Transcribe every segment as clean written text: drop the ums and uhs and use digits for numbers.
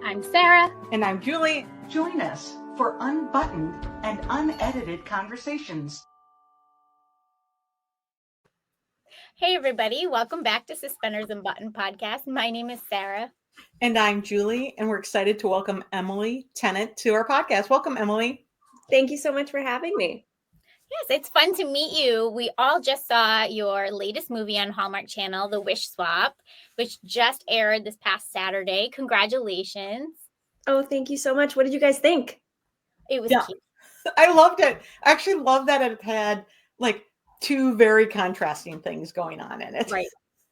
I'm Sarah. And I'm Julie. Join us for unbuttoned and unedited conversations. Hey, everybody. Welcome back to Suspenders and Button Podcast. My name is Sarah. And I'm Julie, and we're excited to welcome Emily Tennant to our podcast. Welcome, Emily. Thank you so much for having me. Yes, it's fun to meet you. We all just saw your latest movie on Hallmark Channel, The Wish Swap, which just aired this past Saturday. Congratulations. Oh, thank you so much. What did you guys think? It was cute. I loved it. I actually love that it had like two very contrasting things going on in it. Right.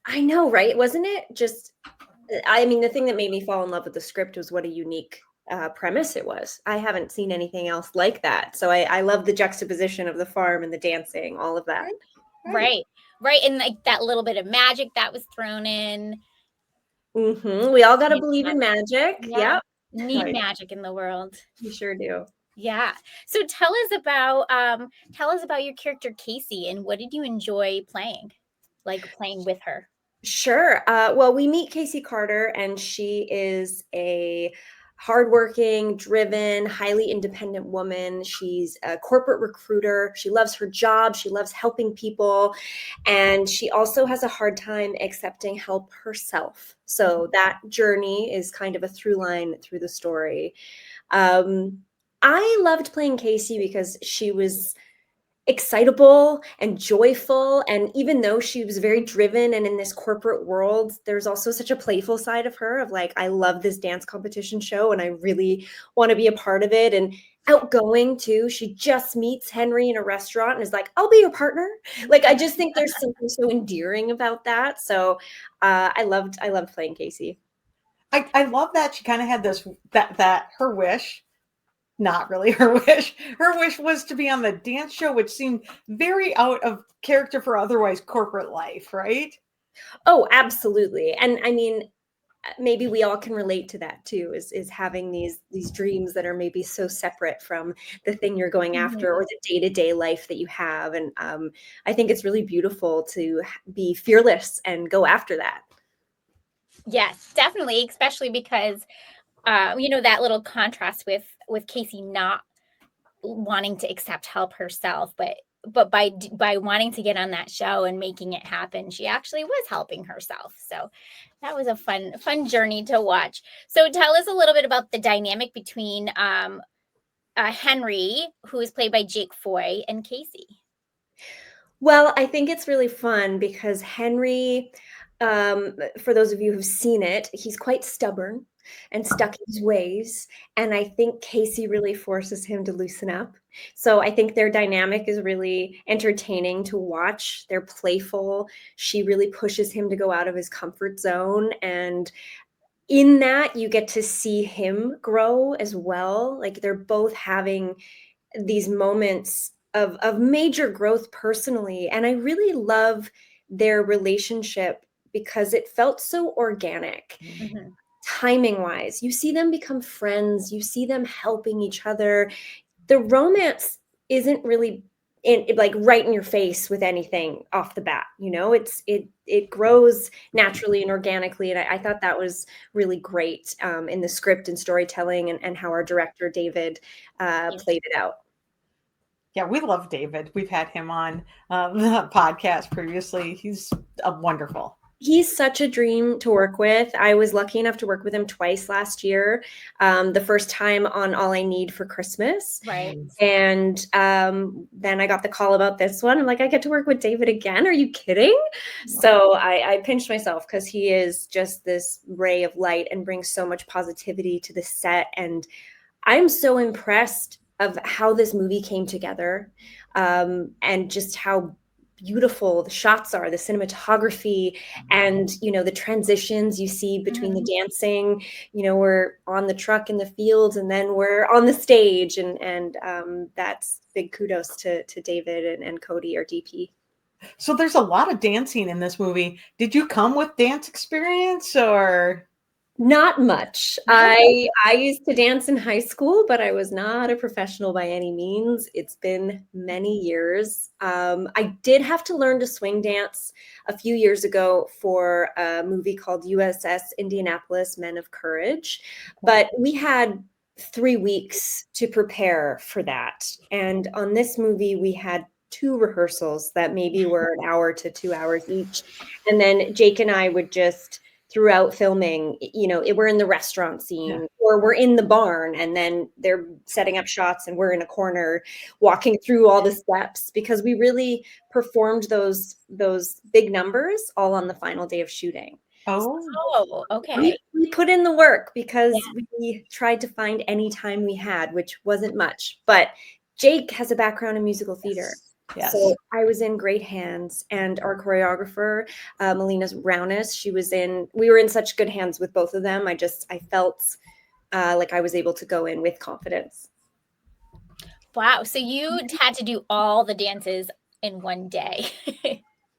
I know, right? Wasn't it just, I mean, the thing that made me fall in love with the script was what a unique premise it was. I haven't seen anything else like that. So I love the juxtaposition of the farm and the dancing, all of that. Right. And like that little bit of magic that was thrown in. Mm-hmm. We all got to believe in magic. Yeah. Need magic in the world. We sure do. Yeah. So tell us about your character Casey, and what did you enjoy playing with her? Sure. Well, we meet Casey Carter, and she is a hardworking, driven, highly independent woman. She's a corporate recruiter. She loves her job. She loves helping people. And she also has a hard time accepting help herself. So that journey is kind of a through line through the story. I loved playing Casey because she was excitable and joyful. And even though she was very driven and in this corporate world, there's also such a playful side of her of like, I love this dance competition show and I really want to be a part of it. And outgoing too. She just meets Henry in a restaurant and is like, I'll be your partner. Like, I just think there's something so endearing about that. So I loved playing Casey. I love that she kind of had this, that her wish, not really her wish. Her wish was to be on the dance show, which seemed very out of character for otherwise corporate life, right? Oh, absolutely. And I mean, maybe we all can relate to that too, is having these dreams that are maybe so separate from the thing you're going after or the day-to-day life that you have. And I think it's really beautiful to be fearless and go after that. Yes, definitely, especially because that little contrast with Casey not wanting to accept help herself, but by wanting to get on that show and making it happen, she actually was helping herself. So that was a fun journey to watch. So tell us a little bit about the dynamic between Henry, who is played by Jake Foy, and Casey. Well, I think it's really fun because Henry, for those of you who've seen it, he's quite stubborn and stuck in his ways. And I think Casey really forces him to loosen up. So I think their dynamic is really entertaining to watch. They're playful. She really pushes him to go out of his comfort zone. And in that, you get to see him grow as well. Like they're both having these moments of major growth personally. And I really love their relationship because it felt so organic. Mm-hmm. Timing wise, you see them become friends, you see them helping each other. The romance isn't really right in your face with anything off the bat, it grows naturally and organically. And I thought that was really great in the script and storytelling and how our director David played it out. Yeah, we love David. We've had him on the podcast previously. He's wonderful. He's such a dream to work with. I was lucky enough to work with him twice last year. The first time on All I Need for Christmas. Right. And then I got the call about this one. I'm like, I get to work with David again? Are you kidding? So I pinched myself because he is just this ray of light and brings so much positivity to the set. And I'm so impressed of how this movie came together and just how beautiful the shots are, the cinematography, and the transitions you see between the dancing. We're on the truck in the fields and then we're on the stage, and that's big kudos to David and Cody, our DP. So there's a lot of dancing in this movie. Did you come with dance experience or? Not much. I used to dance in high school, but I was not a professional by any means. It's been many years. I did have to learn to swing dance a few years ago for a movie called USS Indianapolis Men of Courage, but we had 3 weeks to prepare for that. And on this movie, we had 2 rehearsals that maybe were an hour to 2 hours each. And then Jake and I would just throughout filming, we're in the restaurant scene or we're in the barn and then they're setting up shots and we're in a corner walking through all the steps because we really performed those big numbers all on the final day of shooting. Oh, okay. We put in the work because we tried to find any time we had, which wasn't much. But Jake has a background in musical theater. Yes. So I was in great hands, and our choreographer, Melina Raunis, we were in such good hands with both of them. I felt like I was able to go in with confidence. Wow. So you had to do all the dances in one day.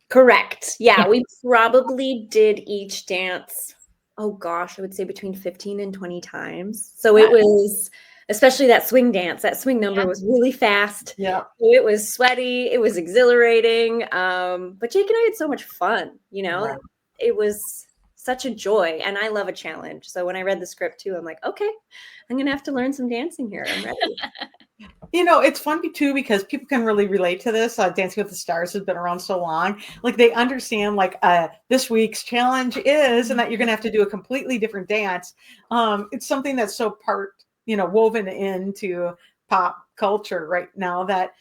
Correct. Yeah, we probably did each dance, oh gosh, I would say between 15 and 20 times. So it was, especially that swing dance, that swing number was really fast. Yeah. It was sweaty. It was exhilarating. But Jake and I had so much fun, It was such a joy. And I love a challenge. So when I read the script too, I'm like, okay, I'm going to have to learn some dancing here. I'm ready. It's fun too because people can really relate to this. Dancing with the Stars has been around so long. Like they understand this week's challenge is, and that you're going to have to do a completely different dance. It's something that's so woven into pop culture right now that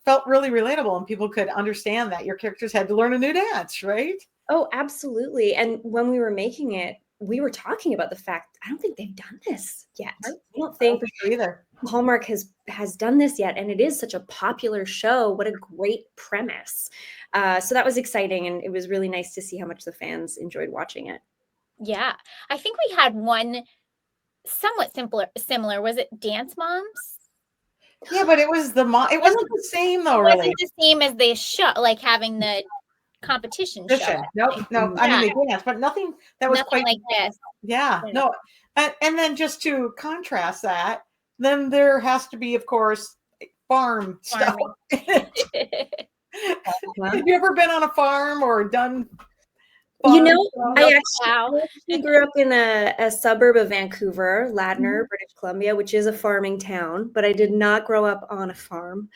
felt really relatable and people could understand that your characters had to learn a new dance, right? Oh, absolutely. And when we were making it, we were talking about the fact, I don't think they've done this yet. I don't think so either. Hallmark has done this yet. And it is such a popular show. What a great premise. So that was exciting. And it was really nice to see how much the fans enjoyed watching it. Yeah. I think we had one somewhat similar. Was it Dance Moms? Yeah, but it was it wasn't the same though, really. It really. wasn't the same as the show, like having the competition show. No. Yeah. I mean, they danced, but nothing that was nothing quite like this. Yeah, no. And then just to contrast that, then there has to be, of course, farm stuff. Have you ever been on a farm or done? I actually grew up in a suburb of Vancouver, Ladner, British Columbia, which is a farming town, but I did not grow up on a farm.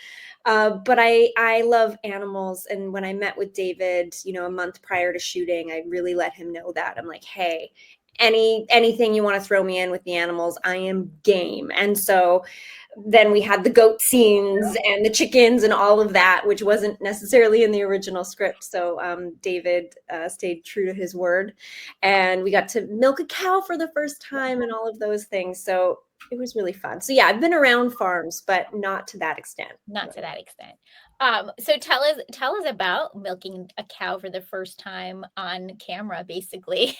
But I love animals. And when I met with David, a month prior to shooting, I really let him know that. I'm like, hey, anything you want to throw me in with the animals, I am game. And so then we had the goat scenes and the chickens and all of that, which wasn't necessarily in the original script. So David stayed true to his word, and we got to milk a cow for the first time and all of those things. So it was really fun. So yeah, I've been around farms, but not to that extent. Not to that extent. So tell us about milking a cow for the first time on camera, basically.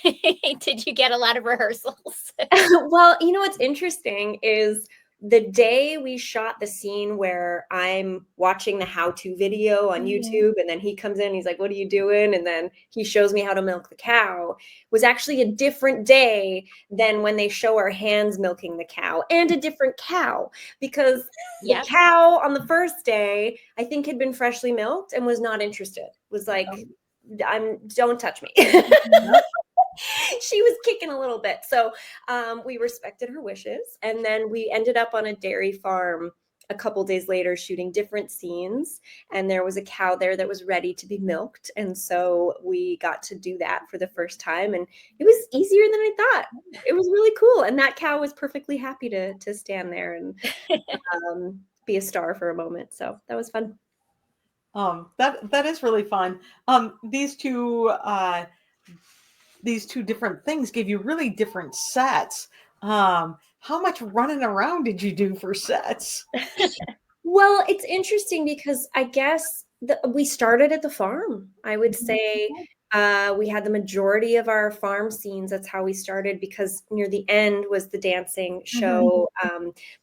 Did you get a lot of rehearsals? Well, what's interesting is the day we shot the scene where I'm watching the how-to video on YouTube, and then he comes in, he's like, what are you doing? And then he shows me how to milk the cow, was actually a different day than when they show our hands milking the cow, and a different cow, because the cow on the first day, I think had been freshly milked and was not interested, was like, don't touch me. She was kicking a little bit. So we respected her wishes. And then we ended up on a dairy farm a couple days later shooting different scenes. And there was a cow there that was ready to be milked. And so we got to do that for the first time. And it was easier than I thought. It was really cool. And that cow was perfectly happy to stand there and be a star for a moment. So that was fun. That is really fun. These two different things gave you really different sets. How much running around did you do for sets? Well, it's interesting because I guess we started at the farm. I would say we had the majority of our farm scenes. That's how we started, because near the end was the dancing show.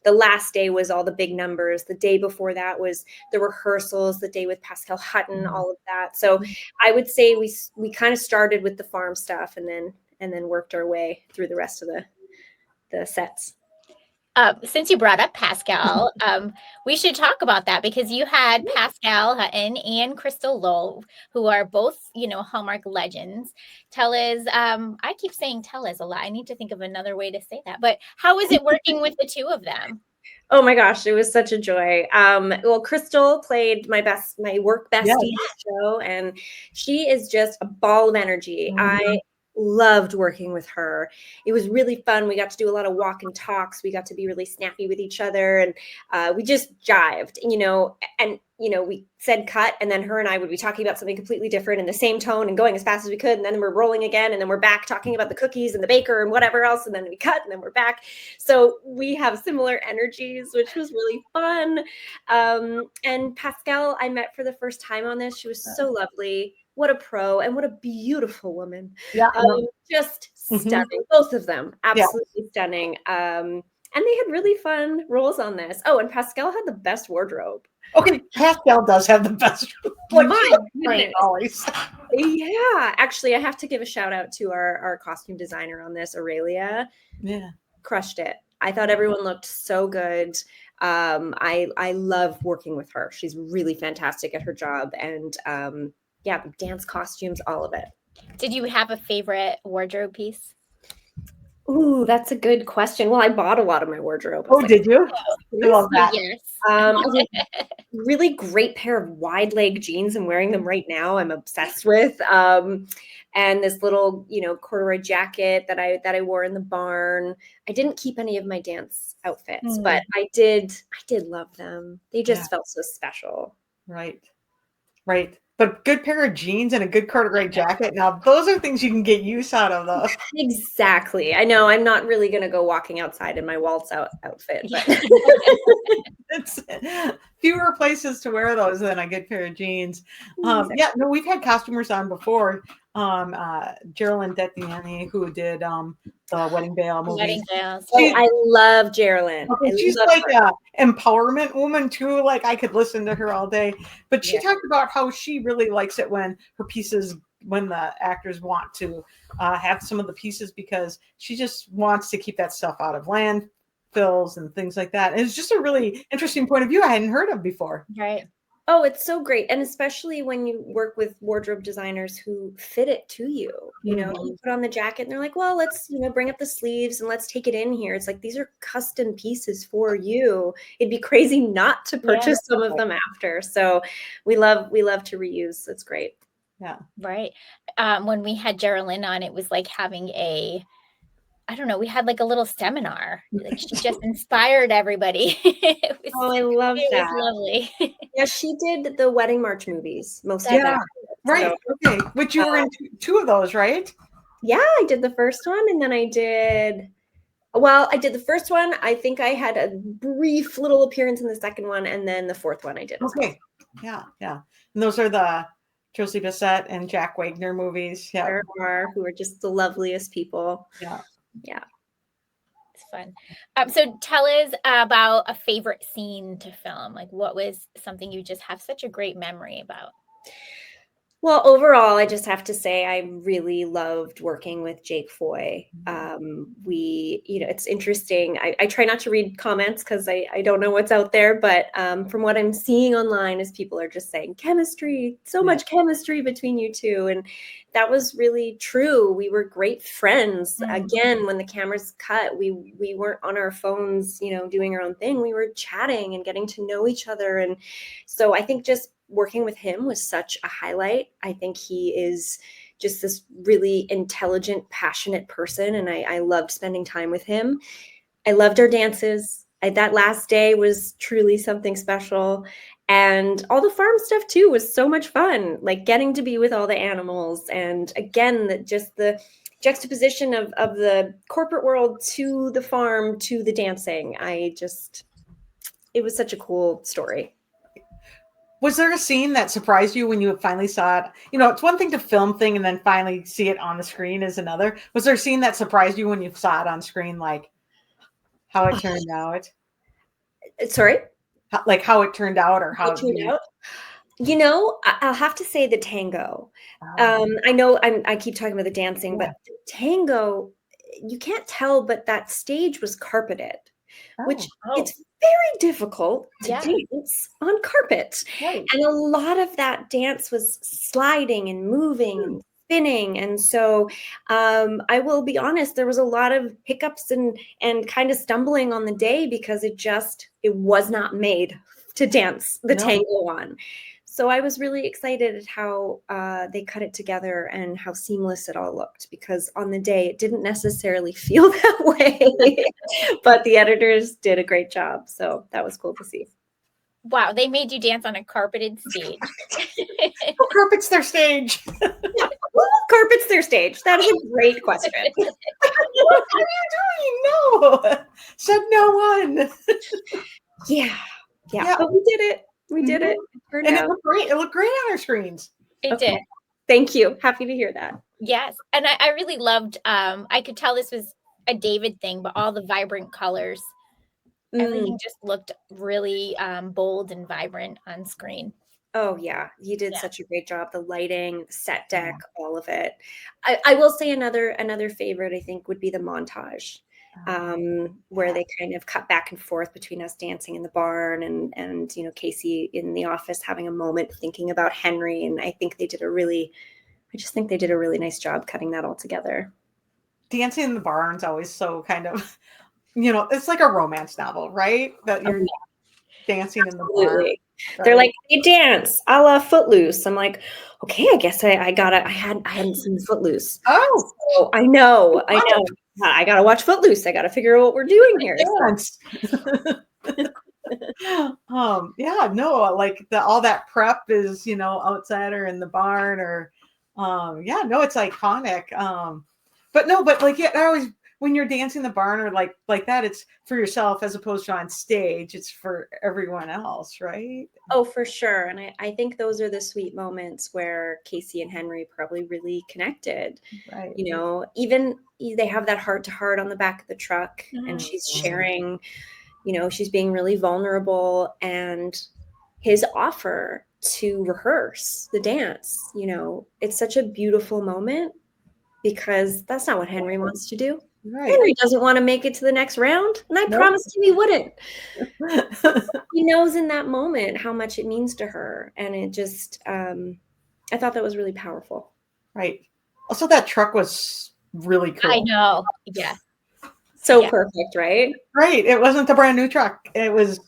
The last day was all the big numbers. The day before that was the rehearsals, the day with Pascal Hutton, all of that. So I would say we kind of started with the farm stuff, and then and then worked our way through the rest of the sets. Since you brought up Pascal, we should talk about that because you had Pascal Hutton and Crystal Lowe, who are both, Hallmark legends. Tell us, I keep saying tell us a lot. I need to think of another way to say that. But how is it working with the two of them? Oh my gosh, it was such a joy. Well, Crystal played my work bestie in the show, and she is just a ball of energy. I loved working with her. It was really fun. We got to do a lot of walk and talks. We got to be really snappy with each other, and we just jived, and we said cut, and then her and I would be talking about something completely different in the same tone and going as fast as we could, and then we're rolling again, and then we're back talking about the cookies and the baker and whatever else, and then we cut, and then we're back. So we have similar energies, which was really fun. And Pascal, I met for the first time on this. She was so lovely. What a pro, and what a beautiful woman. Yeah. Just stunning. Both of them, absolutely stunning. And they had really fun roles on this. Oh, and Pascal had the best wardrobe. Okay, Pascal does have the best. Always. Yeah, actually, I have to give a shout out to our costume designer on this, Aurelia. Yeah, crushed it. I thought everyone looked so good. I love working with her. She's really fantastic at her job, and the dance costumes, all of it. Did you have a favorite wardrobe piece? Ooh, that's a good question. Well, I bought a lot of my wardrobe. Oh, did you? I love that. Yes. A really great pair of wide leg jeans. I'm wearing them right now. I'm obsessed with. And this little, corduroy jacket that I wore in the barn. I didn't keep any of my dance outfits, but I did love them. They just felt so special. Right. But good pair of jeans and a good corduroy jacket. Now, those are things you can get use out of, though. Exactly. I know I'm not really going to go walking outside in my waltz outfit, but it's fewer places to wear those than a good pair of jeans. We've had costumers on before. Geraldine Dettiani, who did the Wedding Veil movie. Wedding Veils. I love Geraldine. She's like an empowerment woman too. Like I could listen to her all day. But she talked about how she really likes it when the actors want to have some of the pieces because she just wants to keep that stuff out of landfills and things like that. And it's just a really interesting point of view I hadn't heard of before. Right. Oh, it's so great. And especially when you work with wardrobe designers who fit it to you, you put on the jacket and they're like, well, let's, bring up the sleeves and let's take it in here. It's like, these are custom pieces for you. It'd be crazy not to purchase some of them after. So we love to reuse. It's great. Yeah. Right. When we had Geraldine on, it was like having we had like a little seminar. Like she just inspired everybody. I love that. It was lovely. Yeah, she did the Wedding March movies. Most of them. Right. So, okay. Which you were in two of those, right? Yeah, I did the first one, and then I did the first one. I think I had a brief little appearance in the second one, and then the fourth one I did. Okay. Yeah. And those are the Josie Bissett and Jack Wagner movies. Yeah. Who are just the loveliest people. Yeah. Yeah. It's fun. So tell us about a favorite scene to film. Like what was something you just have such a great memory about? Well, overall, I just have to say I really loved working with Jake Foy. It's interesting. I try not to read comments because I don't know what's out there, but from what I'm seeing online is people are just saying chemistry, so much chemistry between you two. And that was really true. We were great friends. Again, when the cameras cut, we weren't on our phones, doing our own thing. We were chatting and getting to know each other. And so I think just working with him was such a highlight. I think he is just this really intelligent, passionate person. And I loved spending time with him. I loved our dances. That last day was truly something special. And all the farm stuff too was so much fun, like getting to be with all the animals. And again, just the juxtaposition of the corporate world to the farm, to the dancing. It was such a cool story. Was there a scene that surprised you when you finally saw it? It's one thing to film thing and then finally see it on the screen is another. Was there a scene that surprised you when you saw it on screen, like how it turned out? Sorry? Like how it turned out or how it turned out? I'll have to say the tango. Oh, I know I keep talking about the dancing, yeah. but the tango, you can't tell, but that stage was carpeted, which Oh, Oh, it's very difficult to yeah. dance on carpet. right. And a lot of that dance was sliding and moving Hmm. and spinning. And so I will be honest, there was a lot of hiccups and kind of stumbling on the day because it was not made to dance the No. tango on. So I was really excited at how they cut it together and how seamless it all looked, because on the day it didn't necessarily feel that way, but the editors did a great job. So that was cool to see. Wow, they made you dance on a carpeted stage. Who carpets their stage? Who carpets their stage? That is a great question. What are you doing? No, said no one. Yeah, yeah, Yeah. but we did it. We did Mhm. it. It turned And it out. looked great. It looked great on our screens. It Okay, did. thank you. Happy to hear that. Yes. And I really loved, I could tell this was a David thing, but all the vibrant colors, Mm. everything just looked really bold and vibrant on screen. Oh yeah, he did Yeah. such a great job. The lighting, the set Yeah. deck, all of it. I will say another favorite I think would be the montage, where Yeah. they kind of cut back and forth between us dancing in the barn and Casey in the office having a moment thinking about Henry. And I just think they did a really nice job cutting that all together. Dancing in the Barn's always so kind of, it's like a romance novel, right? That Oh, you're dancing in the barn, absolutely. They're right? like, they dance a la Footloose. I'm like, okay, I guess I hadn't seen Footloose. Oh, So I know. I gotta watch Footloose. I gotta figure out what we're doing here. dance. Yeah, no, like all that prep is, outside or in the barn or, yeah, no, it's iconic. But like, yeah, I always, when you're dancing in the barn or like that, it's for yourself as opposed to on stage. It's for everyone else, right? Oh, for sure. And I think those are the sweet moments where Casey and Henry probably really connected. Right. Even they have that heart to heart on the back of the truck, and Mhm. she's sharing, she's being really vulnerable, and his offer to rehearse the dance, it's such a beautiful moment because that's not what Henry wants to do. Right. Henry doesn't want to make it to the next round, and I Nope. promised him he wouldn't. He knows in that moment how much it means to her, and it just I thought that was really powerful. Right. Also, that truck was really I cool. know. Yes. So Yeah. perfect, right? Right. It wasn't a brand new truck. It was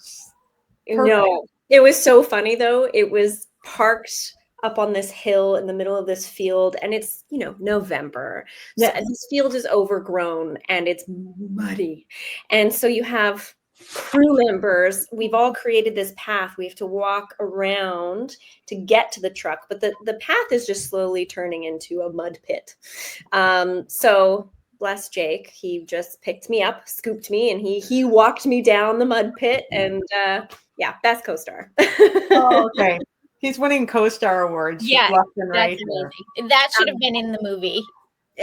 perfect. No, it was so funny though. It was parked up on this hill in the middle of this field, and it's November, so Yeah. this field is overgrown and it's muddy, and so you have crew members. We've all created this path. We have to walk around to get to the truck, but the path is just slowly turning into a mud pit. So bless Jake, he just picked me up, scooped me, and he walked me down the mud pit, and yeah, best co-star. Oh, okay. He's winning co-star awards Yeah. left and That's right here. amazing. That should have been in the movie.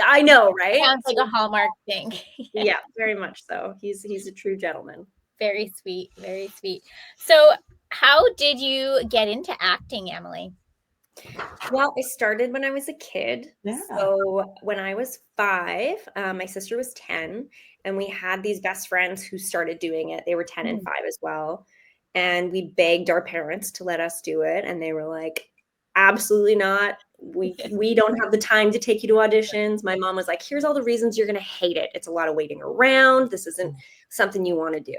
I know, right? Sounds like a Hallmark thing. Yeah, very much so. He's a true gentleman. Very sweet. Very sweet. So, how did you get into acting, Emily? Well, I started when I was a kid. Yeah. So when I was 5, my sister was 10, and we had these best friends who started doing it. They were 10 and 5 as well. And we begged our parents to let us do it. And they were like, absolutely not. We don't have the time to take you to auditions. My mom was like, here's all the reasons you're going to hate it. It's a lot of waiting around. This isn't something you want to do.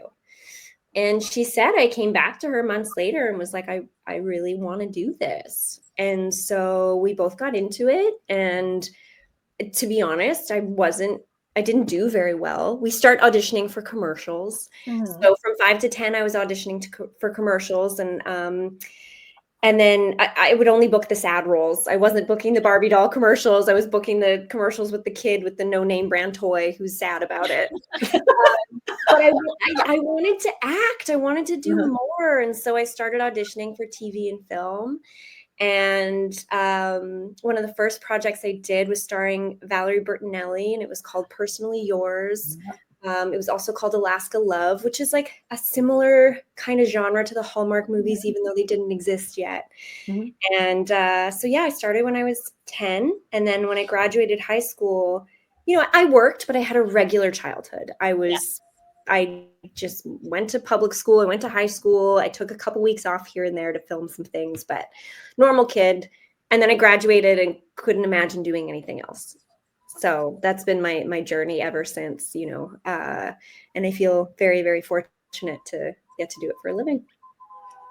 And she said, I came back to her months later and was like, I really want to do this. And so we both got into it. And to be honest, I didn't do very well. We start auditioning for commercials. Mhm. So from 5 to 10, I was auditioning for commercials. And then I would only book the sad roles. I wasn't booking the Barbie doll commercials. I was booking the commercials with the kid with the no-name brand toy who's sad about it. But I wanted to act. I wanted to do more. And so I started auditioning for TV and film. And one of the first projects I did was starring Valerie Bertinelli, and it was called Personally Yours. It was also called Alaska Love, which is like a similar kind of genre to the Hallmark movies, even though they didn't exist yet. Mhm. And so, yeah, I started when I was 10. And then when I graduated high school, I worked, but I had a regular childhood. I just went to public school. I went to high school. I took a couple weeks off here and there to film some things, but normal kid. And then I graduated and couldn't imagine doing anything else. So that's been my journey ever since, and I feel very, very fortunate to get to do it for a living.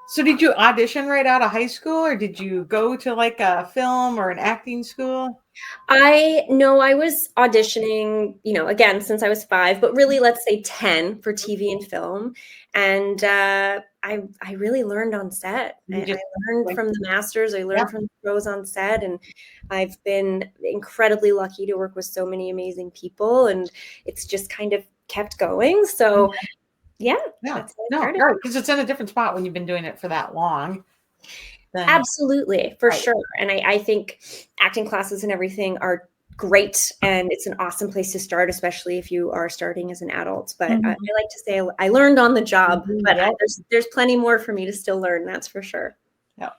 So did you audition right out of high school, or did you go to like a film or an acting school? I was auditioning, again, since I was 5, but really, let's say 10 for TV and film. And I really learned on set. I learned from the masters. I learned from the pros on set. And I've been incredibly lucky to work with so many amazing people. And it's just kind of kept going. So, yeah. Yeah. No, right. Because it's in a different spot when you've been doing it for that long. Absolutely, for sure. And I think acting classes and everything are great, and it's an awesome place to start, especially if you are starting as an adult. But I like to say I learned on the job, but there's plenty more for me to still learn, that's for sure. Yeah.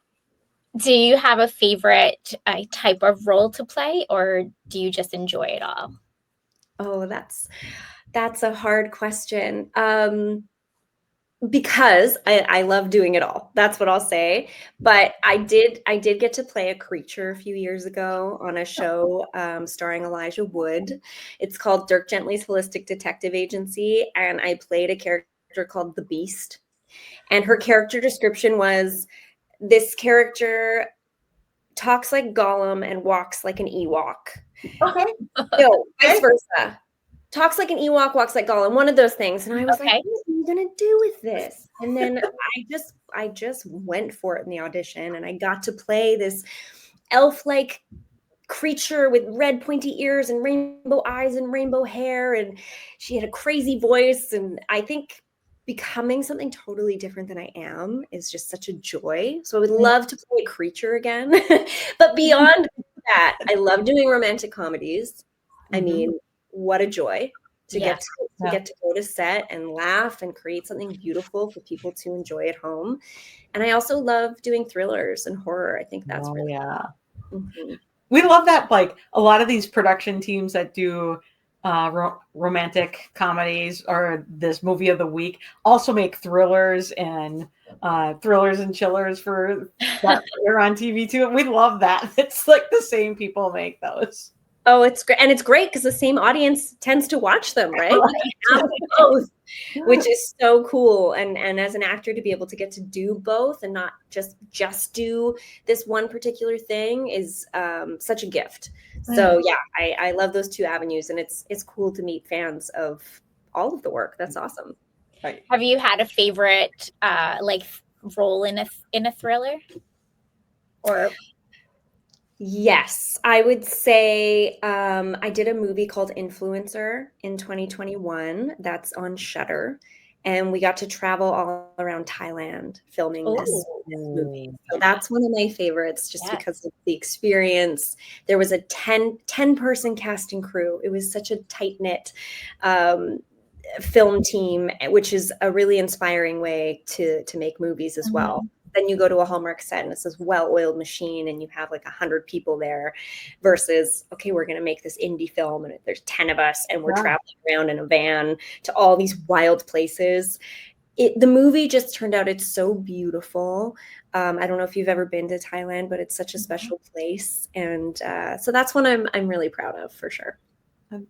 Do you have a favorite type of role to play, or do you just enjoy it all? Oh, that's a hard question. Because I love doing it all. That's what I'll say. But I did get to play a creature a few years ago on a show starring Elijah Wood. It's called Dirk Gently's Holistic Detective Agency, and I played a character called the Beast. And her character description was, this character talks like Gollum and walks like an Ewok. Okay. No, vice versa. Talks like an Ewok, walks like Gollum, one of those things. And I was like, what are you going to do with this? And then I just went for it in the audition, and I got to play this elf-like creature with red pointy ears and rainbow eyes and rainbow hair. And she had a crazy voice. And I think becoming something totally different than I am is just such a joy. So I would love to play a creature again. But beyond that, I love doing romantic comedies. I mean, what a joy to get to go to set and laugh and create something beautiful for people to enjoy at home. And I also love doing thrillers and horror. I think that's really fun. We love that. Like a lot of these production teams that do romantic comedies or this movie of the week also make thrillers and chillers for that are on TV too. We love that. It's like the same people make those. Oh, it's great. And it's great because the same audience tends to watch them, right? You can have both, which is so cool. And as an actor, to be able to get to do both and not just do this one particular thing is such a gift. So yeah, I love those two avenues, and it's cool to meet fans of all of the work. That's awesome. Right. Have you had a favorite role in a thriller? Or yes, I would say I did a movie called Influencer in 2021. That's on Shudder. And we got to travel all around Thailand filming this movie. So that's one of my favorites just because of the experience. There was a 10-person cast and crew. It was such a tight-knit film team, which is a really inspiring way to make movies as well. Then you go to a Hallmark set and it's this well-oiled machine and you have like 100 people there versus, okay, we're going to make this indie film and there's 10 of us and we're traveling around in a van to all these wild places. The movie just turned out, it's so beautiful. I don't know if you've ever been to Thailand, but it's such a special place. And so that's one I'm really proud of for sure.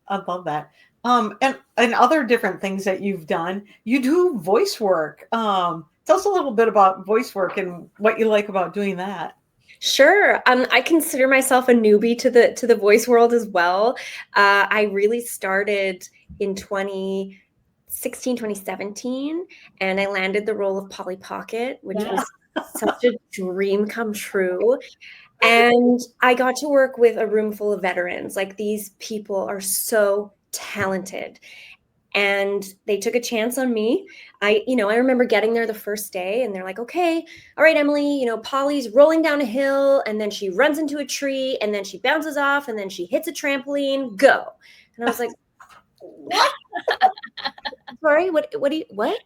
I love that. And other different things that you've done, you do voice work. Tell us a little bit about voice work and what you like about doing that. Sure. I consider myself a newbie to the voice world as well. I really started in 2016, 2017, and I landed the role of Polly Pocket, which was such a dream come true. And I got to work with a room full of veterans. Like, these people are so talented. And they took a chance on me. I remember getting there the first day and they're like, okay, all right, Emily, Polly's rolling down a hill and then she runs into a tree and then she bounces off and then she hits a trampoline, go. And I was like, what? sorry, what?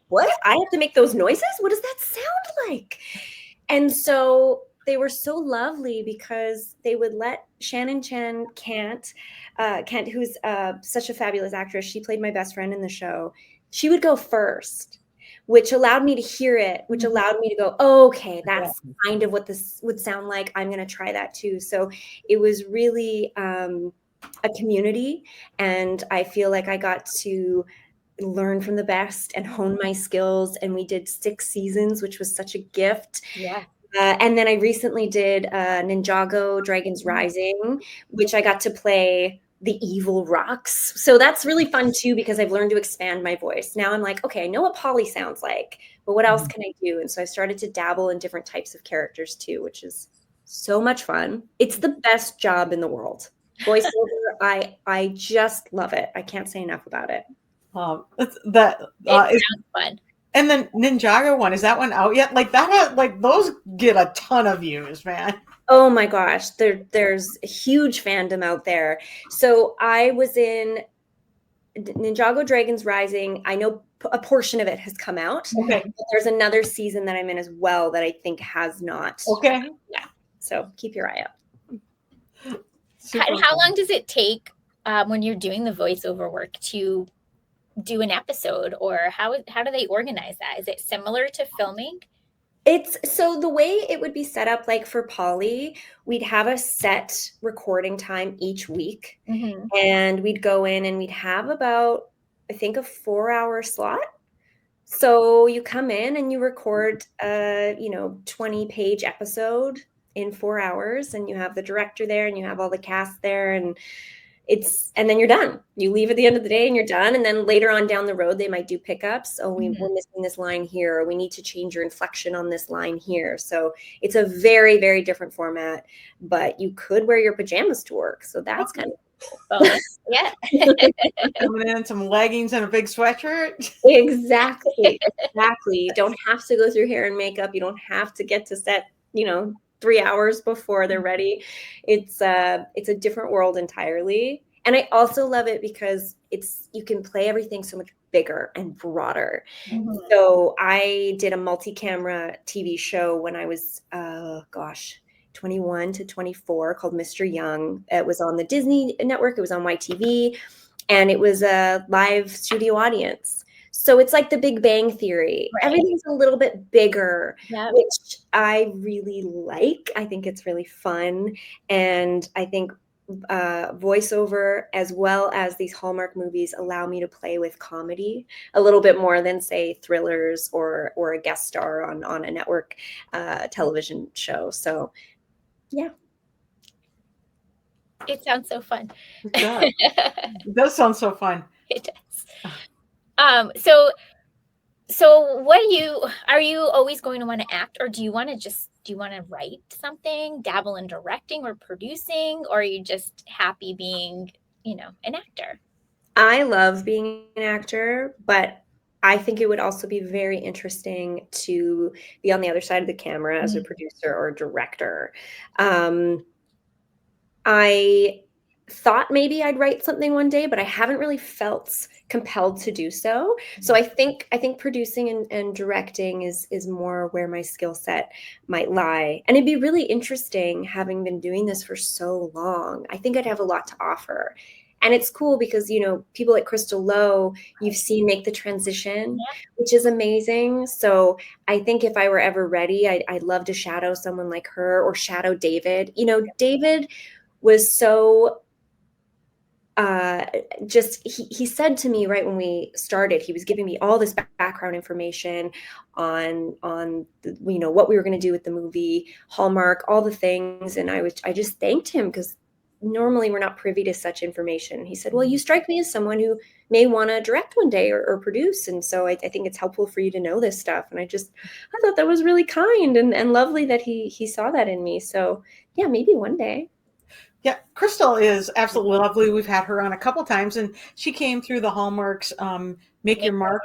I have to make those noises? What does that sound like? And so they were so lovely because they would let Shannon Chen Kent, who's such a fabulous actress. She played my best friend in the show. She would go first, which allowed me to hear it, which allowed me to go, oh, okay, that's kind of what this would sound like. I'm going to try that too. So it was really a community, and I feel like I got to learn from the best and hone my skills. And we did 6 seasons, which was such a gift. Yeah. And then I recently did Ninjago Dragons Rising, which I got to play the evil rocks. So that's really fun too, because I've learned to expand my voice. Now I'm like, okay, I know what Polly sounds like, but what else can I do? And so I started to dabble in different types of characters too, which is so much fun. It's the best job in the world. Voiceover, I just love it. I can't say enough about it. It sounds fun. And then Ninjago one, is that one out yet? Like that, like those get a ton of views, man. Oh my gosh, there's a huge fandom out there. So I was in Ninjago Dragons Rising. I know a portion of it has come out. Okay. But there's another season that I'm in as well that I think has not. Okay. Yeah. So keep your eye out. How long does it take when you're doing the voiceover work to do an episode, or how do they organize that? Is it similar to filming? It's so the way it would be set up, like for Polly, we'd have a set recording time each week, and we'd go in and we'd have about, I think, a 4-hour slot. So you come in and you record a 20-page episode in 4 hours, and you have the director there and you have all the cast there, and then you're done. You leave at the end of the day and you're done. And then later on down the road, they might do pickups. Oh, we're missing this line here, or we need to change your inflection on this line here. So it's a very, very different format, but you could wear your pajamas to work. So that's kind of cool. Yeah. Coming in some leggings and a big sweatshirt. Exactly. You don't have to go through hair and makeup. You don't have to get to set, 3 hours before they're ready. It's a different world entirely. And I also love it because you can play everything so much bigger and broader. So I did a multi-camera TV show when I was, 21 to 24, called Mr. Young. It was on the Disney network. It was on YTV, and it was a live studio audience. So it's like the Big Bang Theory. Right. Everything's a little bit bigger, which I really like. I think it's really fun. And I think voiceover, as well as these Hallmark movies, allow me to play with comedy a little bit more than, say, thrillers or a guest star on a network television show. So, yeah. It sounds so fun. It does sound so fun. It does. So what are you always going to want to act, or do you want to write something, dabble in directing or producing, or are you just happy being, an actor? I love being an actor, but I think it would also be very interesting to be on the other side of the camera as a producer or a director. I thought maybe I'd write something one day, but I haven't really felt compelled to do so. So I think producing and directing is more where my skill set might lie. And it'd be really interesting, having been doing this for so long. I think I'd have a lot to offer. And it's cool because, people like Crystal Lowe, you've seen make the transition, which is amazing. So I think if I were ever ready, I'd love to shadow someone like her, or shadow David. David was so he said to me right when we started, he was giving me all this background information on what we were going to do with the movie, Hallmark, all the things. And I just thanked him, because normally we're not privy to such information. He said, well, you strike me as someone who may want to direct one day or produce. And so I think it's helpful for you to know this stuff. And I thought that was really kind and lovely that he saw that in me. So yeah, maybe one day. Yeah, Crystal is absolutely lovely. We've had her on a couple times, and she came through the Hallmark's Make Your Mark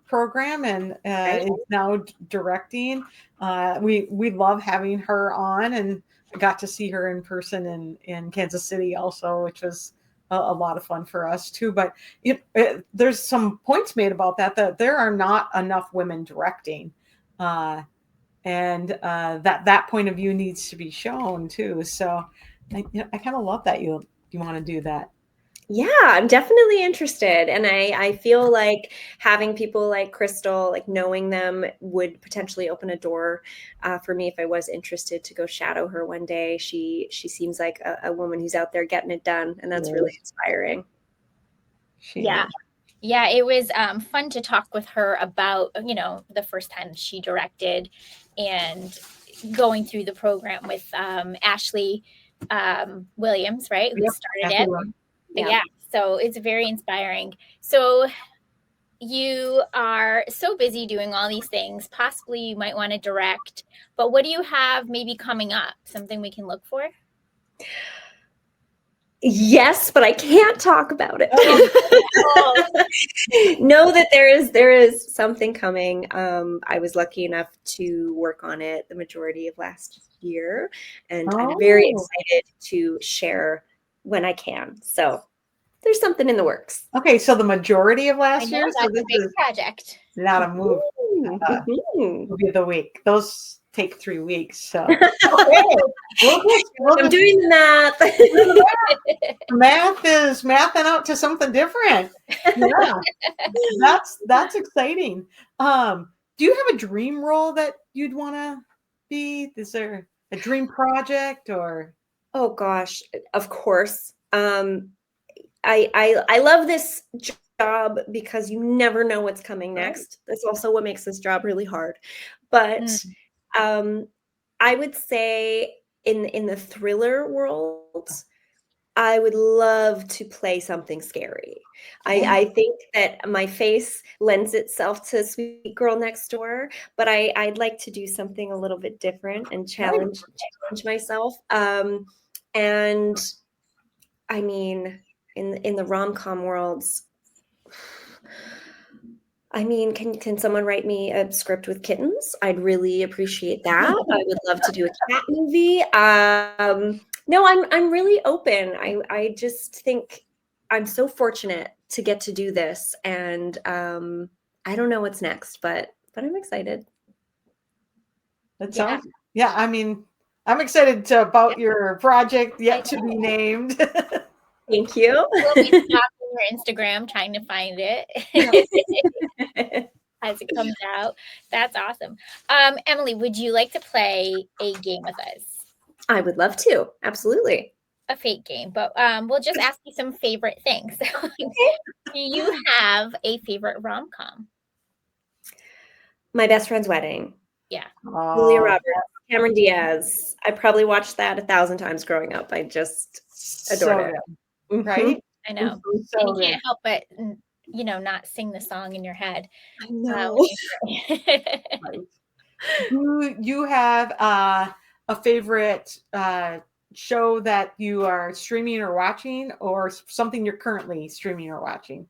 program, and is now directing. We love having her on, and I got to see her in person in Kansas City also, which was a lot of fun for us too. But there's some points made about that there are not enough women directing, and that point of view needs to be shown too. So I kind of love that you want to do that. Yeah, I'm definitely interested. And I feel like having people like Crystal, like knowing them would potentially open a door for me if I was interested to go shadow her one day. She seems like a woman who's out there getting it done, and that's really inspiring. Yeah. Yeah, it was fun to talk with her about, the first time she directed and going through the program with Ashley Williams, right? Who started it. Yeah. So it's very inspiring. So you are so busy doing all these things. Possibly you might want to direct, but what do you have maybe coming up? Something we can look for? Yes, but I can't talk about it. Know that there is something coming. I was lucky enough to work on it the majority of last year, and I'm very excited to share when I can. So there's something in the works. Okay, so the majority of last year. That's a big project. Not a movie. Movie of the week. Those take 3 weeks. So okay. I'm doing the math. Math is mathing out to something different. Yeah, that's exciting. Do you have a dream role that you'd want to be? Is there a dream project or? Oh gosh, of course. I love this job because you never know what's coming next. That's also what makes this job really hard. But I would say in the thriller world, I would love to play something scary. I think that my face lends itself to Sweet Girl Next Door, but I'd like to do something a little bit different and challenge myself. And I mean, in the rom-com worlds, I mean, can someone write me a script with kittens? I'd really appreciate that. I would love to do a cat movie. No, I'm really open. I just think I'm so fortunate to get to do this, and I don't know what's next, but I'm excited. That sounds, yeah. I mean, I'm excited about your project yet to be named. Thank you. We'll be stalking your Instagram trying to find it as it comes out. That's awesome. Emily, would you like to play a game with us? I would love to. Absolutely. A fake game, but we'll just ask you some favorite things. Do you have a favorite rom-com? My Best Friend's Wedding. Yeah. Julia Roberts, Cameron Diaz. I probably watched that 1,000 times growing up. I just adored it. Right? I know. So and you can't help but, not sing the song in your head. I know. Right. Do you have a favorite show that you are streaming or watching, or something you're currently streaming or watching?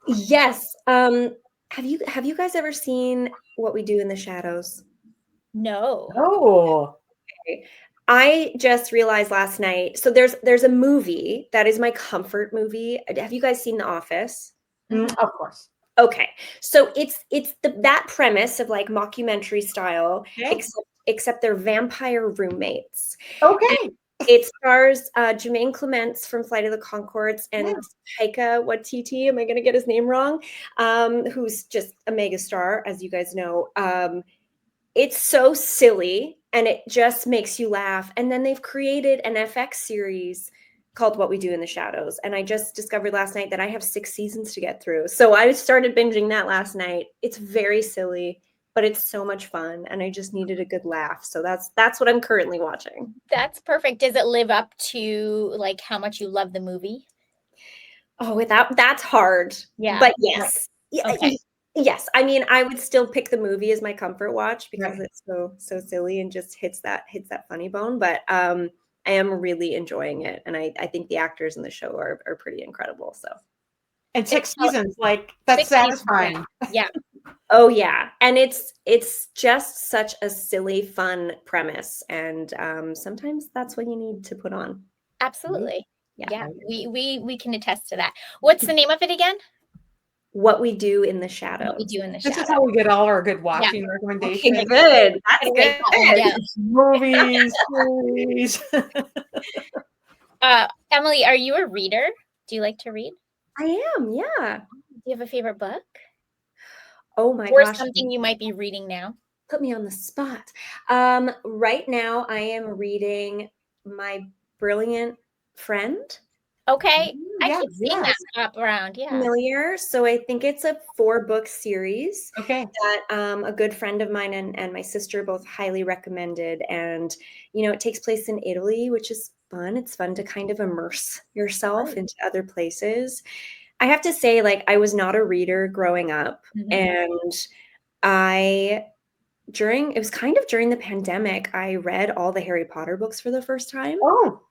Yes. Have you guys ever seen What We Do in the Shadows? No. Oh. Okay. I just realized last night. So there's a movie that is my comfort movie. Have you guys seen The Office? Of course. Okay. So it's that premise of like mockumentary style, except they're vampire roommates. Okay. And it stars Jermaine Clements from Flight of the Conchords and Taika Waititi. Am I going to get his name wrong? Who's just a mega star, as you guys know. It's so silly and it just makes you laugh. And then they've created an FX series called What We Do in the Shadows. And I just discovered last night that I have 6 seasons to get through. So I started binging that last night. It's very silly, but it's so much fun. And I just needed a good laugh. So that's what I'm currently watching. That's perfect. Does it live up to like how much you love the movie? Oh, that's hard. Yeah. But yes. Okay. Yes. I mean, I would still pick the movie as my comfort watch because it's so silly and just hits that funny bone. But I am really enjoying it. And I think the actors in the show are pretty incredible. So. And 6 seasons, like that's satisfying. Yeah. Oh yeah. And it's just such a silly, fun premise. And sometimes that's what you need to put on. Absolutely. Yeah, we can attest to that. What's the name of it again? What We Do in the Shadows. What We Do in the This Shadows. is how we get all our good watching recommendations. Okay, good. That's Gotta good. write that one Movies, series. down. Emily, are you a reader? Do you like to read? I am, yeah. Do you have a favorite book? Oh my Or gosh. something you might be reading now? Put me on the spot. Right now I am reading My Brilliant Friend. Okay. I Yeah, keep seeing that pop around. Yeah. Familiar. So I think it's a 4-book series Okay. that a good friend of mine and my sister both highly recommended. And, it takes place in Italy, which is fun. It's fun to kind of immerse yourself into other places. I have to say, like, I was not a reader growing up. And it was kind of during the pandemic, I read all the Harry Potter books for the first time. Oh.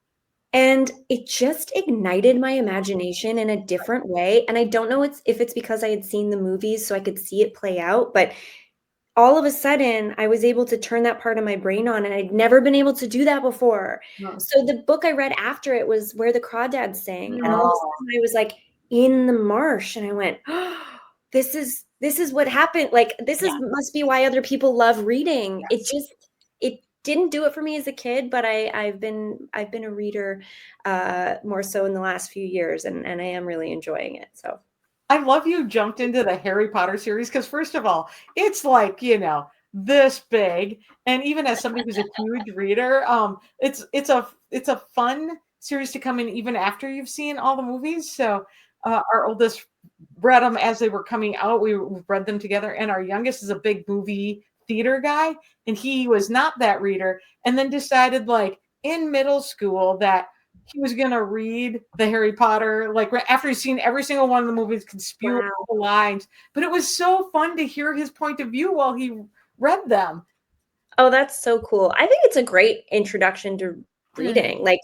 And it just ignited my imagination in a different way. And I don't know if it's because I had seen the movies so I could see it play out, but all of a sudden I was able to turn that part of my brain on, and I'd never been able to do that before. So the book I read after it was Where the Crawdads Sing. And all of a sudden I was like in the marsh, and I went, oh, this is what happened. Like, must be why other people love reading. It didn't do it for me as a kid, but I've been a reader more so in the last few years, and I am really enjoying it. So I love you jumped into the Harry Potter series because, first of all, it's like, this big. And even as somebody who's a huge reader, it's a fun series to come in even after you've seen all the movies. So our oldest read them as they were coming out. We read them together. And our youngest is a big movie theater guy. And he was not that reader. And then decided, like, in middle school that he was going to read the Harry Potter, like, after he's seen every single one of the movies, can spew all the lines. But it was so fun to hear his point of view while he read them. Oh, that's so cool. I think it's a great introduction to reading. Like,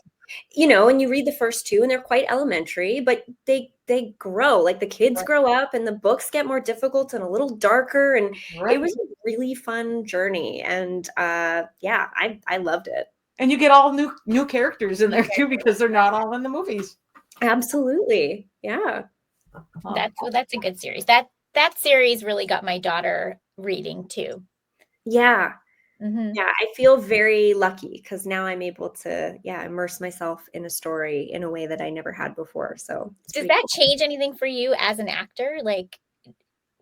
and you read the first 2 and they're quite elementary, but they grow. Like, the kids grow up and the books get more difficult and a little darker. And it was a really fun journey. And I loved it. And you get all new characters in there too, because they're not all in the movies. Absolutely. Yeah. That's a good series. That series really got my daughter reading too. Yeah. Yeah, I feel very lucky because now I'm able to, immerse myself in a story in a way that I never had before. So does that change anything for you as an actor? Like,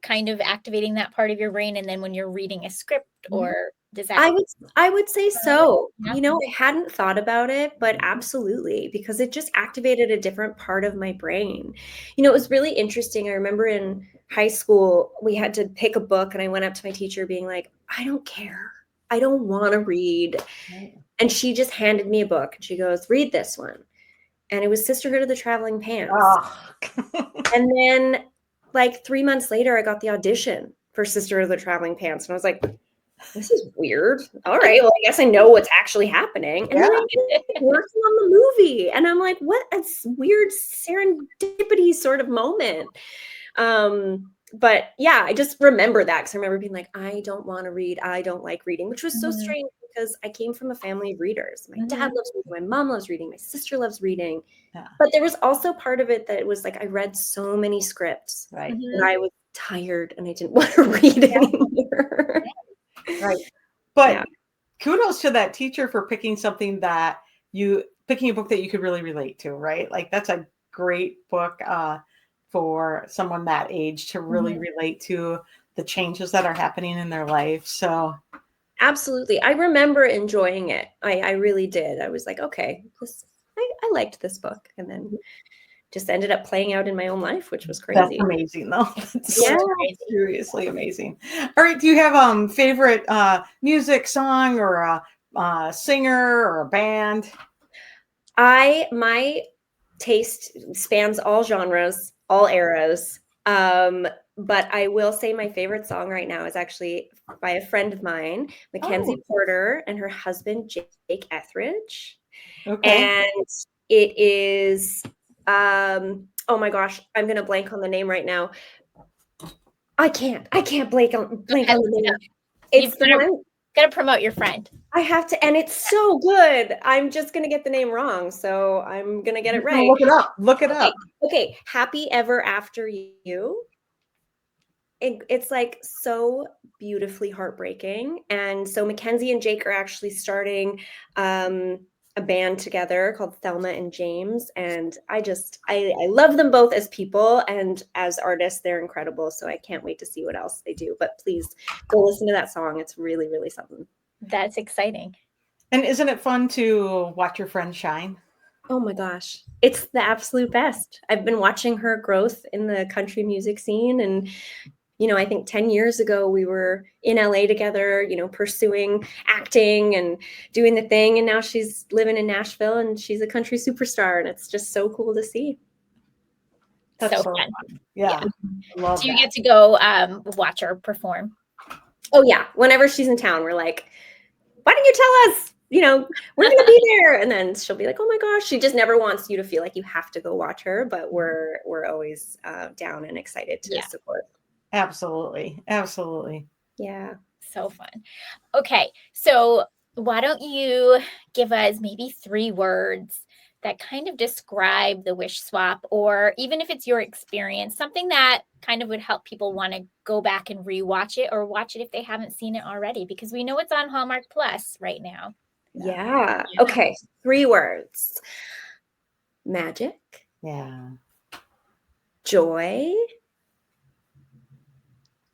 kind of activating that part of your brain, and then when you're reading a script, or does that? I would say so. I hadn't thought about it, but absolutely, because it just activated a different part of my brain. It was really interesting. I remember in high school, we had to pick a book, and I went up to my teacher being like, I don't care. I don't want to read. And she just handed me a book, and she goes, read this one. And it was Sisterhood of the Traveling Pants. And then, like, 3 months later, I got the audition for Sisterhood of the Traveling Pants. And I was like, this is weird. All right, well, I guess I know what's actually happening. And then I started working on the movie. And I'm like, what a weird serendipity sort of moment. But yeah, I just remember that because I remember being like, I don't want to read. I don't like reading, which was so strange because I came from a family of readers. My dad loves reading. My mom loves reading. My sister loves reading. Yeah. But there was also part of it that it was like I read so many scripts that I was tired and I didn't want to read anymore. Right. But kudos to that teacher for picking picking a book that you could really relate to, right? Like, that's a great book for someone that age to really relate to the changes that are happening in their life. So absolutely. I remember enjoying it. I really did. I was like, okay, I liked this book. And then just ended up playing out in my own life, which was crazy. That's amazing, though. Seriously amazing. All right. Do you have favorite music, song, or a singer or a band? My taste spans all genres, all eras. But I will say my favorite song right now is actually by a friend of mine, Mackenzie Porter, and her husband, Jake Etheridge. Okay. And it is, oh my gosh, I'm going to blank on the name right now. I can't blank on the name. It's the one. Gotta promote your friend. I have to, and it's so good. I'm just gonna get the name wrong, so I'm gonna get it right. Look it up. Look it Okay. up. Okay, Happy Ever After You. It's like so beautifully heartbreaking. And so Mackenzie and Jake are actually starting a band together called Thelma and James. And I love them both as people, and as artists, they're incredible. So I can't wait to see what else they do. But please go listen to that song. It's really, really something. That's exciting. And isn't it fun to watch your friend shine? Oh my gosh. It's the absolute best. I've been watching her growth in the country music scene. And, I think 10 years ago we were in LA together, pursuing acting and doing the thing. And now she's living in Nashville and she's a country superstar. And it's just so cool to see. That's so so fun. fun. Yeah. Love Do you that. get to go watch her perform? Oh yeah. Whenever she's in town, we're like, why don't you tell us? We're going to be there. And then she'll be like, oh my gosh, she just never wants you to feel like you have to go watch her, but we're always down and excited to support. Absolutely. Absolutely. Yeah. So fun. Okay. So why don't you give us maybe 3 words that kind of describe the wish swap, or even if it's your experience, something that kind of would help people want to go back and rewatch it or watch it if they haven't seen it already, because we know it's on Hallmark Plus right now. Yeah. Okay. 3 words. Magic. Yeah. Joy.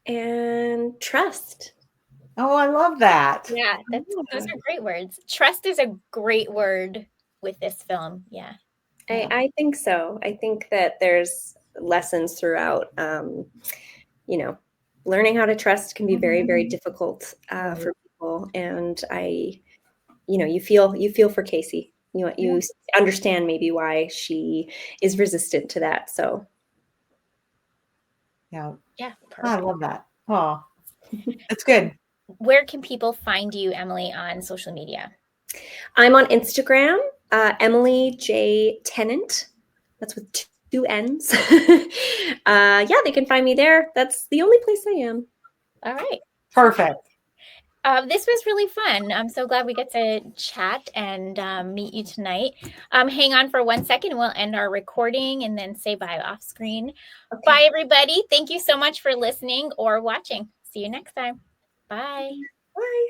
And trust. Oh, I love that. Yeah, those are great words. Trust is a great word with this film. Yeah. I think so. I think that there's lessons throughout. Learning how to trust can be very, very difficult for people. And you feel for Casey. You understand maybe why she is resistant to that. So. Yeah. Perfect. I love that. Oh, that's good. Where can people find you, Emily, on social media? I'm on Instagram, Emily J. Tennant. That's with 2 N's. They can find me there. That's the only place I am. All right. Perfect. This was really fun. I'm so glad we get to chat and meet you tonight. Hang on for 1 second. We'll end our recording and then say bye off screen. Okay. Bye, everybody. Thank you so much for listening or watching. See you next time. Bye. Bye.